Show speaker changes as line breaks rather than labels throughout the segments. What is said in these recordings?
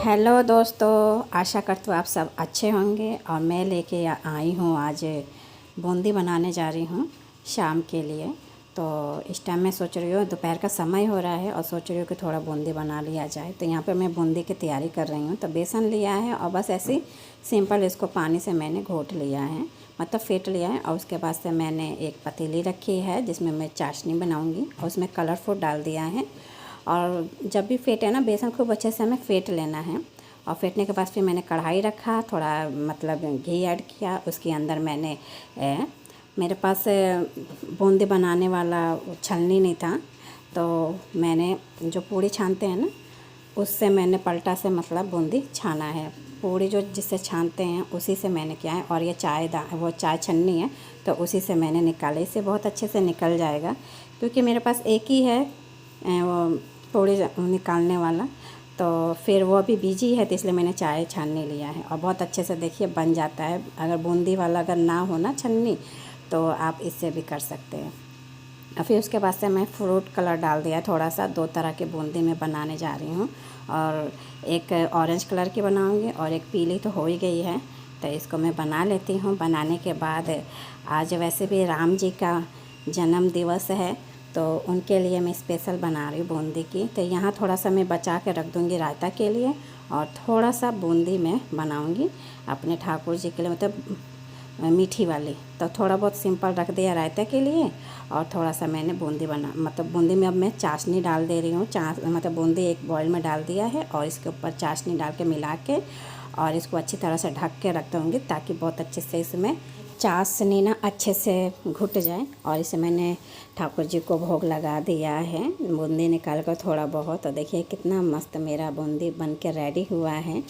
Hello दोस्तों, आशा करती हूँ आप सब अच्छे होंगे। और मैं लेके आई हूँ आज बूंदी बनाने जा रही हूँ शाम के लिए। तो इस टाइम मैं सोच रही हूँ दोपहर का समय हो रहा है और सोच रही हूँ कि थोड़ा बूंदी बना लिया जाए। तो यहाँ पे मैं बूंदी की तैयारी कर रही हूँ। तो बेसन लिया है और बस ऐसे ही सिंपल इसको पानी से मैंने घोट लिया है, मतलब फेंट लिया है। और उसके बाद से मैंने एक पतीली रखी है जिसमें मैं चाशनी बनाऊँगी और उसमें कलर फूड डाल दिया है। और जब भी फेंटे ना बेसन खूब अच्छे से हमें फेंट लेना है। और फेंटने के बाद फिर मैंने कढ़ाई रखा, थोड़ा मतलब घी ऐड किया। उसके अंदर मैंने मेरे पास बूंदी बनाने वाला छलनी नहीं था, तो मैंने जो पूड़ी छानते हैं ना उससे मैंने पलटा से मतलब बूंदी छाना है। पूड़ी जो जिससे छानते हैं उसी से मैंने किया है। और ये वो चाय छन्नी है तो उसी से मैंने निकाला। इससे बहुत अच्छे से निकल जाएगा क्योंकि मेरे पास एक ही है वो पूड़ी निकालने वाला। तो फिर वो अभी बिजी है तो इसलिए मैंने चाय छानने लिया है। और बहुत अच्छे से देखिए बन जाता है। अगर बूंदी वाला अगर ना हो ना छन्नी तो आप इससे भी कर सकते हैं। और फिर उसके बाद से मैं फ्रूट कलर डाल दिया थोड़ा सा। 2 तरह की बूंदी मैं बनाने जा रही हूँ और एक ऑरेंज कलर की बनाऊँगी और एक पीली तो हो ही गई है। तो इसको मैं बना लेती हूँ। बनाने के बाद आज वैसे भी राम जी का जन्म दिवस है तो उनके लिए मैं स्पेशल बना रही हूँ बूंदी की। तो यहाँ थोड़ा सा मैं बचा के रख दूँगी रायता के लिए और थोड़ा सा बूंदी मैं बनाऊँगी अपने ठाकुर जी के लिए, मतलब मीठी वाली। तो थोड़ा बहुत सिंपल रख दिया रायता के लिए और थोड़ा सा मैंने बूंदी मतलब बूंदी में अब मैं चाशनी डाल दे रही हूँ। मतलब बूंदी एक बॉयल में डाल दिया है और इसके ऊपर चाशनी डाल के मिला के और इसको अच्छी तरह से ढक के रख दूँगी ताकि बहुत अच्छे से इसमें चाशनी ना अच्छे से घुट जाए। और इसे मैंने ठाकुर जी को भोग लगा दिया है बूंदी निकाल कर थोड़ा बहुत। तो देखिए कितना मस्त मेरा बूंदी बन के रेडी हुआ है।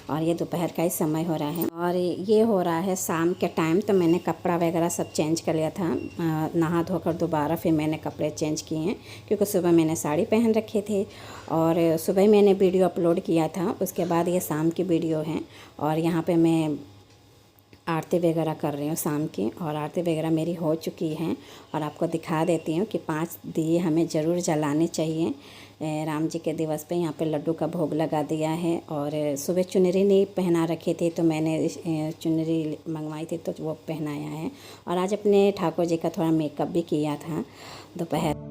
और ये दोपहर का ही समय हो रहा है और ये हो रहा है शाम के टाइम। तो मैंने कपड़ा वगैरह सब चेंज कर लिया था, नहा धोकर दोबारा फिर मैंने कपड़े चेंज किए हैं क्योंकि सुबह मैंने साड़ी पहन रखी थी और सुबह मैंने वीडियो अपलोड किया था। उसके बाद ये शाम की वीडियो है और यहाँ पे मैं आरती वगैरह कर रही हूँ शाम की। और आरती वगैरह मेरी हो चुकी हैं और आपको दिखा देती हूँ कि 5 दिए हमें ज़रूर जलाने चाहिए राम जी के दिवस पे। यहाँ पे लड्डू का भोग लगा दिया है। और सुबह चुनरी नहीं पहना रखी थी तो मैंने चुनरी मंगवाई थी तो वो पहनाया है। और आज अपने ठाकुर जी का थोड़ा मेकअप भी किया था दोपहर।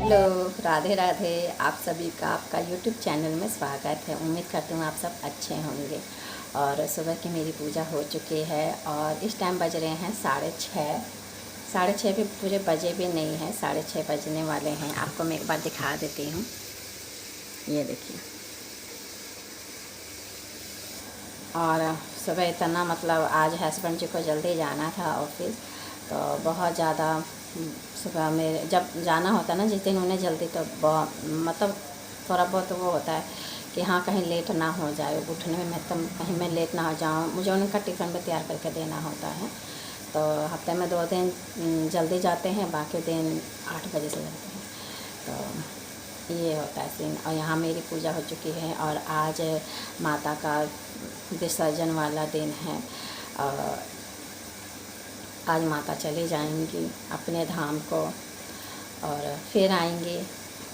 हेलो, राधे राधे। आप सभी का आपका यूट्यूब चैनल में स्वागत है। उम्मीद करती हूँ आप सब अच्छे होंगे। और सुबह की मेरी पूजा हो चुकी है और इस टाइम बज रहे हैं 6:30। 6:30 भी पूरे बजे भी नहीं है, 6:30 बजने वाले हैं। आपको मैं एक बार दिखा देती हूँ, ये देखिए। और सुबह इतना मतलब आज हस्बैंड जी को जल्दी जाना था ऑफिस, तो बहुत ज़्यादा सुबह में जब जाना होता है ना जिस दिन उन्हें जल्दी, तो बहुत मतलब थोड़ा बहुत वो होता है कि हाँ कहीं लेट ना हो जाए उठने में, मतलब कहीं मैं लेट ना हो जाऊँ। मुझे उनका टिफ़िन भी तैयार करके देना होता है। तो हफ्ते में 2 दिन जल्दी जाते हैं, बाकी दिन 8 बजे से जाते हैं। तो ये होता है सीन। और यहाँ मेरी पूजा हो चुकी है और आज माता का विसर्जन वाला दिन है। और आज माता चली जाएंगी अपने धाम को और फिर आएंगी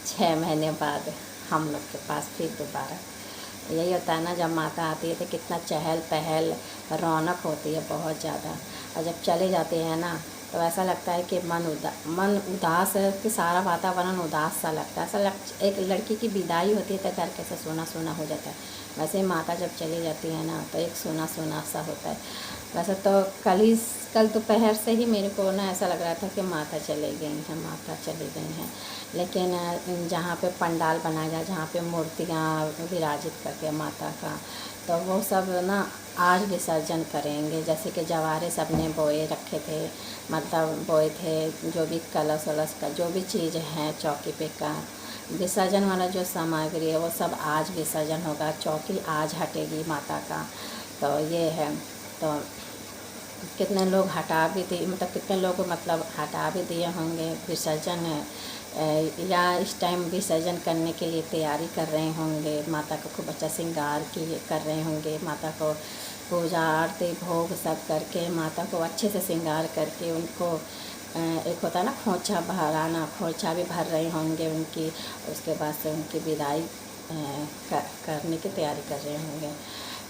6 महीने बाद हम लोग के पास फिर दोबारा। यही होता है ना, जब माता आती है तो कितना चहल पहल रौनक होती है बहुत ज़्यादा। और जब चले जाते हैं ना तो ऐसा लगता है कि मन उदास है कि सारा वातावरण उदास सा लगता है। एक लड़की की विदाई होती है तो घर कैसे सोना सोना हो जाता है, वैसे ही माता जब चली जाती है ना तो एक सोना सोना सा होता है। वैसे तो कल दोपहर से ही मेरे को ना ऐसा लग रहा था कि माता चली गई हैं, माता चली गई हैं। लेकिन जहाँ पे पंडाल बनाया गया, जहाँ पे मूर्तियाँ विराजित करके माता का, तो वो सब ना आज विसर्जन करेंगे। जैसे कि जवारे सब ने बोए रखे थे, मतलब बोए थे जो भी कलश वलश का जो भी चीज़ है चौकी पे का विसर्जन वाला जो सामग्री है वो सब आज विसर्जन होगा। चौकी आज हटेगी माता का। तो ये है। तो कितने लोग हटा भी दिए, मतलब कितने लोग मतलब हटा भी दिए होंगे विसर्जन या इस टाइम विसर्जन करने के लिए तैयारी कर रहे होंगे, माता को खूब अच्छा श्रृंगार किए कर रहे होंगे, माता को पूजा आरती भोग सब करके माता को अच्छे से श्रृंगार करके उनको एक होता है ना खोंचा भराना, खोंचा भी भर रहे होंगे उनकी, उसके बाद से उनकी विदाई करने की तैयारी कर रहे होंगे।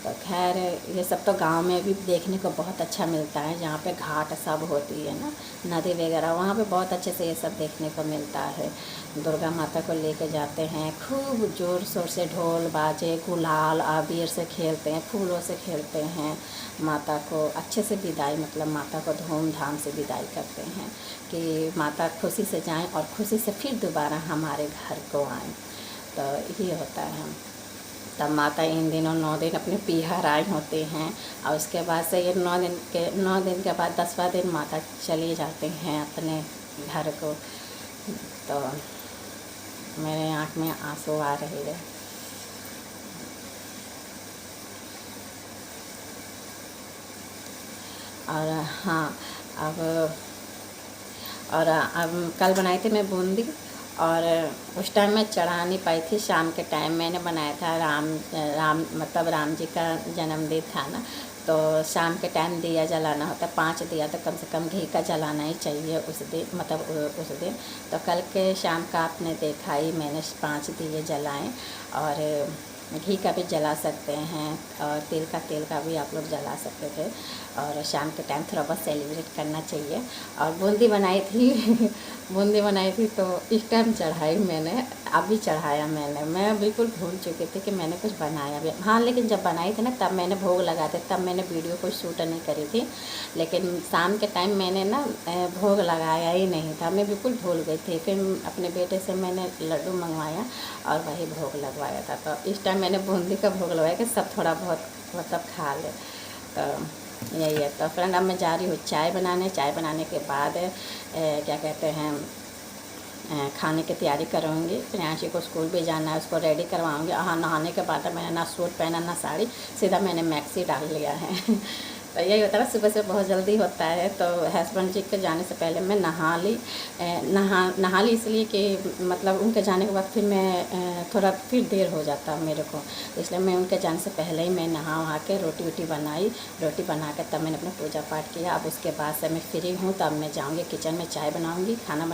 तो खैर ये सब तो गांव में भी देखने को बहुत अच्छा मिलता है, जहाँ पे घाट सब होती है ना, नदी वगैरह, वहाँ पे बहुत अच्छे से ये सब देखने को मिलता है। दुर्गा माता को लेके जाते हैं, खूब ज़ोर शोर से ढोल बाजे, गुलाल अबीर से खेलते हैं, फूलों से खेलते हैं, माता को अच्छे से विदाई, मतलब माता को धूमधाम से विदाई करते हैं कि माता खुशी से जाएं और खुशी से फिर दोबारा हमारे घर को आएँ। तो यही होता है। तब माता इन दिनों 9 दिन अपने पीहर आए होते हैं, और उसके बाद से ये 9 दिन के बाद 10वां दिन माता चली जाते हैं अपने घर को। तो मेरे आँख में आंसू आ रहे हैं। और हाँ, अब कल बनाई थी मैं बूंदी, और उस टाइम मैं चढ़ा नहीं पाई थी। शाम के टाइम मैंने बनाया था, मतलब राम जी का जन्मदिन था ना, तो शाम के टाइम दिया जलाना होता है, 5 दिया तो कम से कम घी का जलाना ही चाहिए उस दिन, मतलब उस दिन। तो कल के शाम का आपने देखा ही, मैंने 5 दिए जलाएँ, और घी का भी जला सकते हैं, और तेल का भी आप लोग जला सकते थे। और शाम के टाइम थोड़ा बहुत सेलिब्रेट करना चाहिए। और बूंदी बनाई थी बूंदी बनाई थी तो इस टाइम चढ़ाई मैंने, अभी चढ़ाया मैंने, मैं बिल्कुल भूल चुकी थी कि मैंने कुछ बनाया भी। हाँ, लेकिन जब बनाई थी ना तब मैंने भोग लगा थे, तब मैंने वीडियो को शूट नहीं करी थी। लेकिन शाम के टाइम मैंने ना भोग लगाया ही नहीं था, मैं बिल्कुल भूल गई थी। फिर अपने बेटे से मैंने लड्डू मंगवाया और वही भोग लगवाया था। तो इस टाइम मैंने बूंदी का भोग लगवाया कि सब थोड़ा बहुत मतलब खा ले। तो यही है। तो फ्रेंड, अब मैं जा रही हूँ चाय बनाने। चाय बनाने के बाद क्या कहते हैं, खाने की तैयारी करूँगी। प्रियांशी को स्कूल भी जाना है, उसको रेडी करवाऊँगी। हाँ, नहाने के बाद मैंने ना सूट पहना ना साड़ी, सीधा मैंने मैक्सी डाल लिया है तो यही होता है, सुबह से बहुत जल्दी होता है। तो हस्बैंड जी के जाने से पहले मैं नहा ली इसलिए कि मतलब उनके जाने के बाद फिर मैं थोड़ा फिर देर हो जाता मेरे को, इसलिए मैं उनके जाने से पहले ही मैं नहा वहा के रोटी वोटी बनाई। रोटी बना के तब मैंने अपना पूजा पाठ किया। अब उसके बाद से मैं फ्री हूँ, तब मैं जाऊँगी किचन में, चाय बनाऊँगी, खाना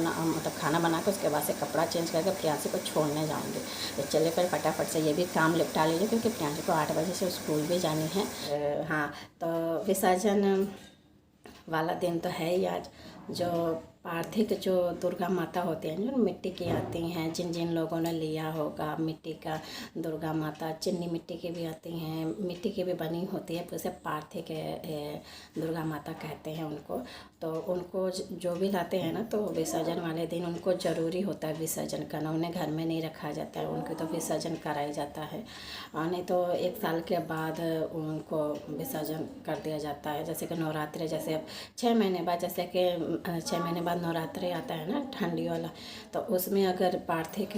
बना के उसके बाद से कपड़ा चेंज करके प्रियांशी को छोड़ने जाऊँगी। तो चलिए फिर फटाफट से ये भी काम निपटा लीजिए, क्योंकि प्रियांशी को 8 बजे से स्कूल भी जानी है। हाँ, तो विसर्जन वाला दिन तो है ही आज। जो पार्थिव जो दुर्गा माता होती हैं, जो मिट्टी की आती हैं, जिन जिन लोगों ने लिया होगा मिट्टी का दुर्गा माता, चीनी मिट्टी की भी आती हैं, मिट्टी की भी बनी होती है, उसे पार्थिव के दुर्गा माता कहते हैं उनको। तो उनको जो भी लाते हैं ना, तो विसर्जन वाले दिन उनको ज़रूरी होता है विसर्जन करना, उन्हें घर में नहीं रखा जाता है, उनको तो विसर्जन कराया जाता है। और नहीं तो 1 साल के बाद उनको विसर्जन कर दिया जाता है। जैसे कि नवरात्रि, जैसे अब 6 महीने बाद, जैसे कि 6 महीने बाद नवरात्रि आता है ना, ठंडी वाला, तो उसमें अगर पार्थिव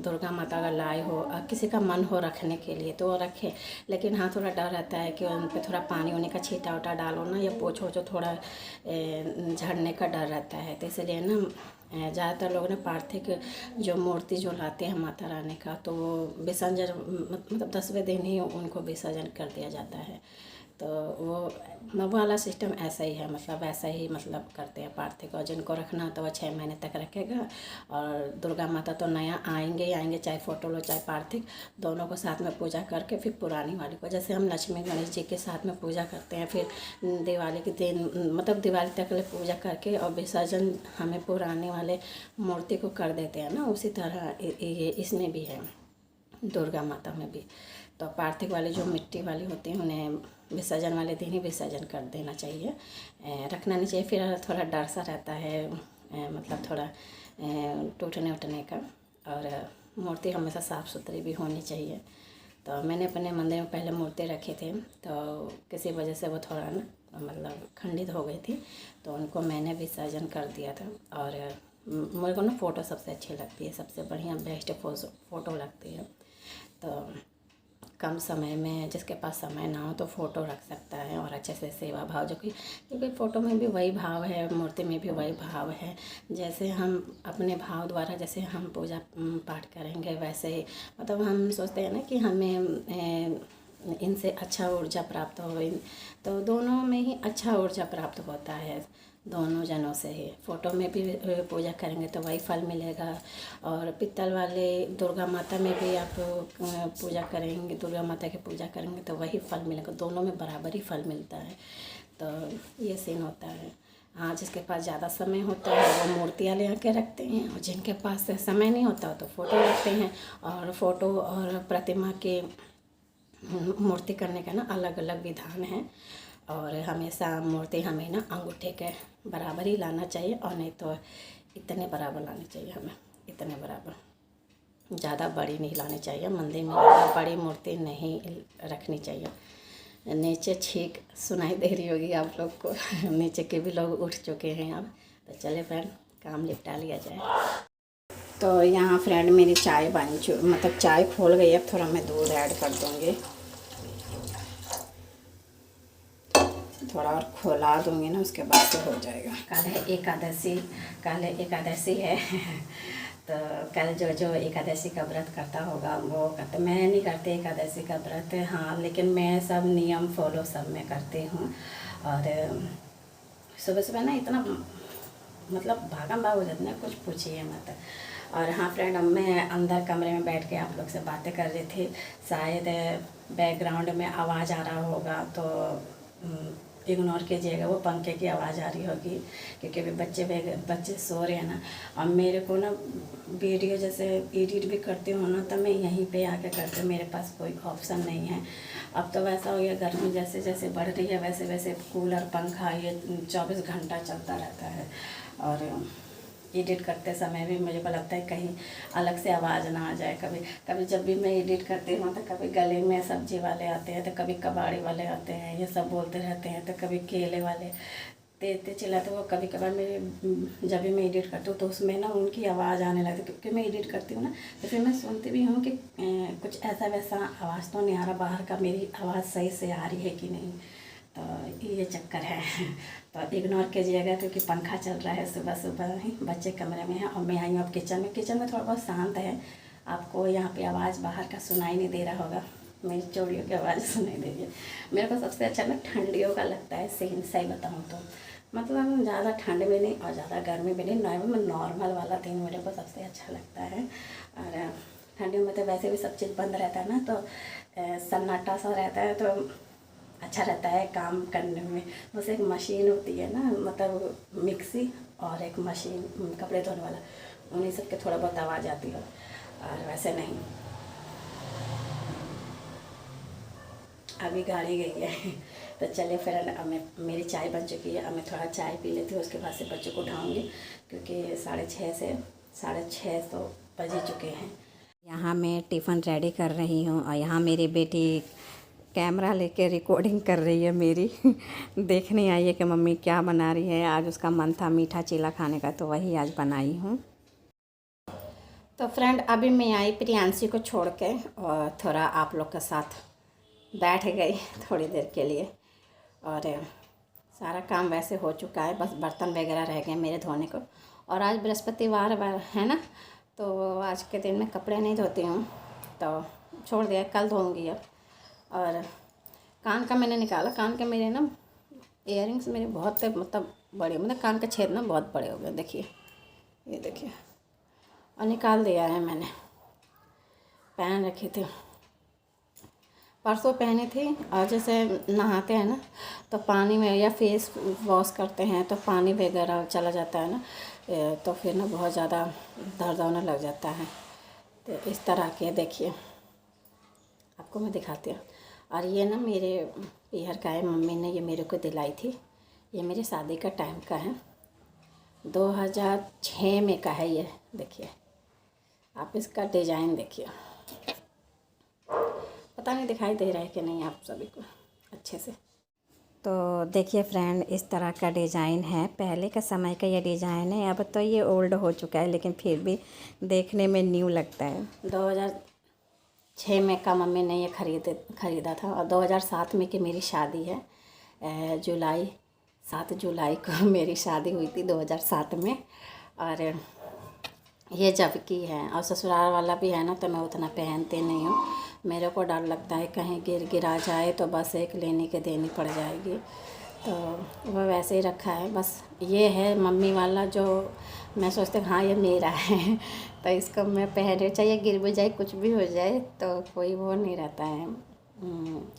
दुर्गा माता का लाए हो, किसी का मन हो रखने के लिए तो वो रखे। लेकिन हाँ, थोड़ा डर रहता है कि उन पर थोड़ा पानी उनी का छींटा उटा डालो ना, या पोछो जो थोड़ा झड़ने का डर रहता है। तो इसलिए ना ज़्यादातर लोग ना पार्थिव जो मूर्ति जो लाते हैं माता रानी का, तो वो विसर्जन मतलब 10वें दिन ही उनको विसर्जन कर दिया जाता है। तो वो वाला सिस्टम ऐसा ही है, मतलब ऐसा ही मतलब करते हैं पार्थिव को। जिनको रखना हो तो वो 6 महीने तक रखेगा। और दुर्गा माता तो नया आएंगे ही आएंगे, चाहे फोटो लो चाहे पार्थिव, दोनों को साथ में पूजा करके फिर पुरानी वाली को, जैसे हम लक्ष्मी गणेश जी के साथ में पूजा करते हैं, फिर दिवाली के दिन मतलब दिवाली तक ले पूजा करके और विसर्जन हमें पुराने वाले मूर्ति को कर देते हैं ना, उसी तरह ये इसमें भी है, दुर्गा माता में भी। तो पार्थिव वाली जो मिट्टी वाली होती हैं उन्हें विसर्जन वाले दिन ही विसर्जन कर देना चाहिए, रखना नहीं चाहिए। फिर थोड़ा डर सा रहता है, मतलब थोड़ा टूटने उटने का। और मूर्ति हमेशा साफ़ सुथरी भी होनी चाहिए। तो मैंने अपने मंदिर में पहले मूर्ति रखे थे, तो किसी वजह से वो थोड़ा ना मतलब खंडित हो गई थी, तो उनको मैंने विसर्जन कर दिया था। और मेरे को ना फ़ोटो सबसे अच्छी लगती है, सबसे बढ़िया बेस्ट फ़ोटो लगती है। तो कम समय में जिसके पास समय ना हो तो फ़ोटो रख सकता है और अच्छे से सेवा भाव जो कि क्योंकि फ़ोटो में भी वही भाव है, मूर्ति में भी वही भाव है। जैसे हम अपने भाव द्वारा जैसे हम पूजा पाठ करेंगे वैसे ही मतलब हम सोचते हैं ना कि हमें इनसे अच्छा ऊर्जा प्राप्त हो तो दोनों में ही अच्छा ऊर्जा प्राप्त होता है, दोनों जनों से ही। फ़ोटो में भी पूजा करेंगे तो वही फल मिलेगा और पित्तल वाले दुर्गा माता में भी आप पूजा करेंगे, दुर्गा माता की पूजा करेंगे तो वही फल मिलेगा, दोनों में बराबर ही फल मिलता है। तो ये सीन होता है। हाँ, जिसके पास ज़्यादा समय होता है वो मूर्तियाँ ले आके रखते हैं और जिनके पास समय नहीं होता तो फ़ोटो रखते हैं। और फ़ोटो और प्रतिमा के मूर्ति करने का ना अलग अलग विधान है और हमेशा मूर्ति हमें ना अंगूठे के बराबर ही लाना चाहिए और नहीं तो इतने बराबर लानी चाहिए हमें, इतने बराबर, ज़्यादा बड़ी नहीं लानी चाहिए। मंदिर में ज़्यादा बड़ी मूर्ति नहीं रखनी चाहिए। नीचे छींक सुनाई दे रही होगी आप लोग को नीचे के भी लोग उठ चुके हैं अब। तो चले फ्रेंड काम निपटा लिया जाए। तो यहाँ फ्रेंड मेरी चाय मतलब चाय खोल गई है। अब थोड़ा मैं दूध ऐड कर दूँगी, थोड़ा और खोला दूँगी ना, उसके बाद से हो जाएगा। कल एकादशी है तो कल जो एकादशी का व्रत करता होगा वो करते, मैं नहीं करती एकादशी का व्रत। हाँ, लेकिन मैं सब नियम फॉलो सब मैं करती हूँ। और सुबह सुबह ना इतना मतलब भागम भाग हो जाता है, कुछ पूछिए मत। और हाँ फ्रेंड, अब मैं अंदर कमरे में बैठ के आप लोग से बातें कर रही थी, शायद बैकग्राउंड में आवाज़ आ रहा होगा तो इग्नोर कीजिएगा, वो पंखे की आवाज़ आ रही होगी क्योंकि अभी बच्चे सो रहे हैं ना। और मेरे को ना वीडियो जैसे एडिट भी करती हूँ ना तो मैं यहीं पे आके करती हूँ, मेरे पास कोई ऑप्शन नहीं है। अब तो वैसा हो गया, गर्मी जैसे जैसे बढ़ रही है वैसे वैसे कूलर पंखा ये 24 घंटा चलता रहता है। और एडिट करते समय भी मुझे को लगता है कहीं अलग से आवाज़ ना आ जाए। कभी कभी जब भी मैं एडिट करती हूँ तो कभी गले में सब्जी वाले आते हैं तो कभी कबाड़ी वाले आते हैं, ये सब बोलते रहते हैं। तो कभी केले वाले तेज चिल्लाते, वो कभी कभार मेरे जब भी मैं एडिट करती हूँ तो उसमें ना उनकी आवाज़ आने लगती है क्योंकि मैं एडिट करती हूँ ना। तो फिर मैं सुनती भी हूँ कि कुछ ऐसा वैसा आवाज़ तो नहीं आ रहा बाहर का, मेरी आवाज़ सही से आ रही है कि नहीं। तो ये चक्कर है तो इग्नोर कीजिएगा क्योंकि पंखा चल रहा है सुबह सुबह ही, बच्चे कमरे में हैं और मैं आई हूँ अब किचन में थोड़ा बहुत शांत है। आपको यहाँ पे आवाज़ बाहर का सुनाई नहीं दे रहा होगा, मेरी चूड़ियों की आवाज़ सुनाई दे रही है। मेरे को सबसे अच्छा ना ठंडियों का लगता है सीन, सही बताऊँ तो मतलब ज़्यादा ठंड में नहीं और ज़्यादा गर्मी में नहीं, नॉर्मल वाला दिन मेरे को सबसे अच्छा लगता है। और ठंडियों में तो वैसे भी सब चीज़ बंद रहता है ना तो सन्नाटा सा रहता है तो अच्छा रहता है काम करने में। बस एक मशीन होती है ना, मतलब मिक्सी और एक मशीन कपड़े धोने वाला, उन्हीं सब के थोड़ा बहुत आवाज़ आती है और वैसे नहीं। अभी गाड़ी गई है तो चले फिर अब मेरी चाय बन चुकी है, अब मैं थोड़ा चाय पी लेती हूँ, उसके बाद से बच्चों को उठाऊँगी क्योंकि 6:30 तो बज ही चुके हैं। यहाँ मैं टिफ़िन रेडी कर रही हूँ और यहाँ मेरी बेटी कैमरा लेके रिकॉर्डिंग कर रही है मेरी देखने आई है कि मम्मी क्या बना रही है। आज उसका मन था मीठा चीला खाने का तो वही आज बनाई हूँ। तो फ्रेंड अभी मैं आई प्रियांशी को छोड़ के और थोड़ा आप लोग के साथ बैठ गई थोड़ी देर के लिए। और सारा काम वैसे हो चुका है, बस बर्तन वगैरह रह गए मेरे धोने को। और आज बृहस्पतिवार है ना, तो आज के दिन में कपड़े नहीं धोती हूँ तो छोड़ दिया, कल धोऊँगी अब। और कान का मैंने निकाला, कान के मेरे ना इयररिंग्स मेरे बहुत मतलब बड़े, मतलब कान का छेद ना बहुत बड़े हो गए, देखिए ये देखिए, और निकाल दिया है मैंने। पहन रखी थी, परसों पहनी थी। और जैसे नहाते हैं ना तो पानी में या फेस वॉश करते हैं तो पानी वगैरह चला जाता है ना तो फिर ना बहुत ज़्यादा दर्द होने लग जाता है। तो इस तरह के देखिए आपको मैं दिखाती हूँ। और ये ना मेरे पीहर का है, मम्मी ने ये मेरे को दिलाई थी, ये मेरे शादी का टाइम का है, 2006 में का है ये। देखिए आप इसका डिज़ाइन देखिए, पता नहीं दिखाई दे रहा है कि नहीं आप सभी को अच्छे से। तो देखिए फ्रेंड इस तरह का डिज़ाइन है, पहले का समय का ये डिज़ाइन है। अब तो ये ओल्ड हो चुका है लेकिन फिर भी देखने में न्यू लगता है। 2006 में का मम्मी ने ये ख़रीदा था। और 2007 में की मेरी शादी है। 7 जुलाई को मेरी शादी हुई थी 2007 में। और ये जब की है, और ससुराल वाला भी है ना, तो मैं उतना पहनती नहीं हूँ। मेरे को डर लगता है कहीं गिरा जाए तो बस एक लेने के देनी पड़ जाएगी, तो वो वैसे ही रखा है। बस ये है मम्मी वाला, जो मैं सोचती हूँ हाँ ये मेरा है तो इसको मैं पहने, चाहे गिर भी जाए कुछ भी हो जाए तो कोई वो नहीं रहता है।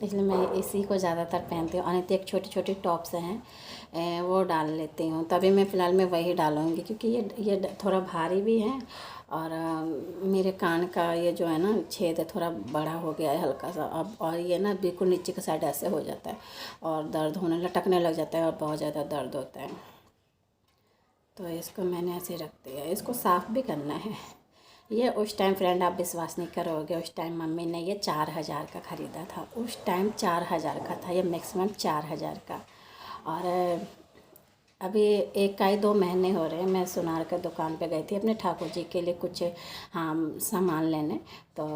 इसलिए मैं इसी को ज़्यादातर पहनती हूँ। और नहीं तो एक छोटी छोटी टॉप्स हैं वो डाल लेती हूँ। तभी मैं फ़िलहाल मैं वही डालूँगी, क्योंकि ये थोड़ा भारी भी है। और मेरे कान का ये जो है ना छेद है थोड़ा बड़ा हो गया है हल्का सा अब, और ये ना बिल्कुल नीचे की साइड ऐसे हो जाता है और दर्द होने लटकने लग जाता है और बहुत ज़्यादा दर्द होता है। तो इसको मैंने ऐसे रख दिया। इसको साफ़ भी करना है। ये उस टाइम फ्रेंड आप विश्वास नहीं करोगे, उस टाइम मम्मी ने ये 4000 का ख़रीदा था। उस टाइम 4000 का था ये, मैक्सिमम 4000 का। और अभी 1 2 महीने हो रहे हैं, मैं सुनार के दुकान पे गई थी अपने ठाकुर जी के लिए कुछ सामान लेने। तो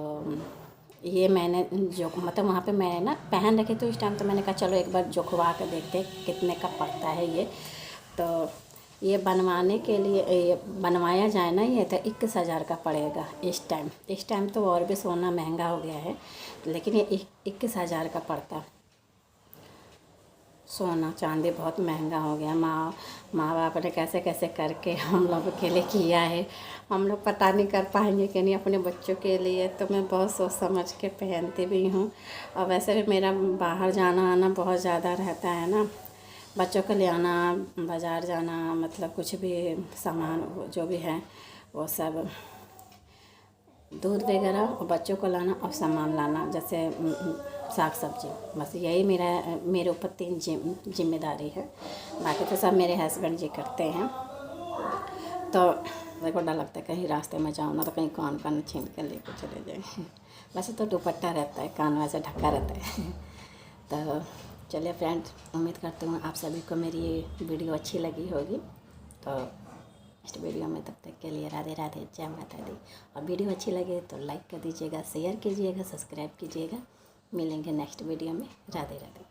ये मैंने जो मतलब वहाँ पे मैंने ना पहन रखी थी उस टाइम, तो मैंने कहा चलो एक बार जोखवा के देखते कितने का पड़ता है ये। तो ये बनवाने के लिए, ये बनवाया जाए ना, ये तो 21,000 का पड़ेगा इस टाइम तो और भी सोना महंगा हो गया है, लेकिन ये 21,000 का पड़ता। सोना चांदी बहुत महंगा हो गया। माँ बाप ने कैसे कैसे करके हम लोग के लिए किया है, हम लोग पता नहीं कर पाएंगे कि नहीं अपने बच्चों के लिए। तो मैं बहुत सोच समझ के पहनती भी हूँ। और वैसे भी मेरा बाहर जाना आना बहुत ज़्यादा रहता है ना, बच्चों को ले आना, बाज़ार जाना, मतलब कुछ भी सामान जो भी है वो सब, दूध वगैरह और बच्चों को लाना और सामान लाना, जैसे साग सब्जी, बस यही मेरे ऊपर 3 जिम्मेदारी है। बाकी तो सब मेरे हस्बैंड जी करते हैं। तो मेरे को डर लगता है कहीं रास्ते में जाऊँ ना तो कहीं कान छीन कर लेकर चले जाए। वैसे तो दुपट्टा रहता है, कान वैसे ढका रहता है। तो चलिए फ्रेंड, उम्मीद करती हूँ आप सभी को मेरी ये वीडियो अच्छी लगी होगी। तो नेक्स्ट वीडियो में, तब तक के लिए राधे राधे, जय माता दी। और वीडियो अच्छी लगे तो लाइक कर दीजिएगा, शेयर कीजिएगा, सब्सक्राइब कीजिएगा। मिलेंगे नेक्स्ट वीडियो में। राधे राधे।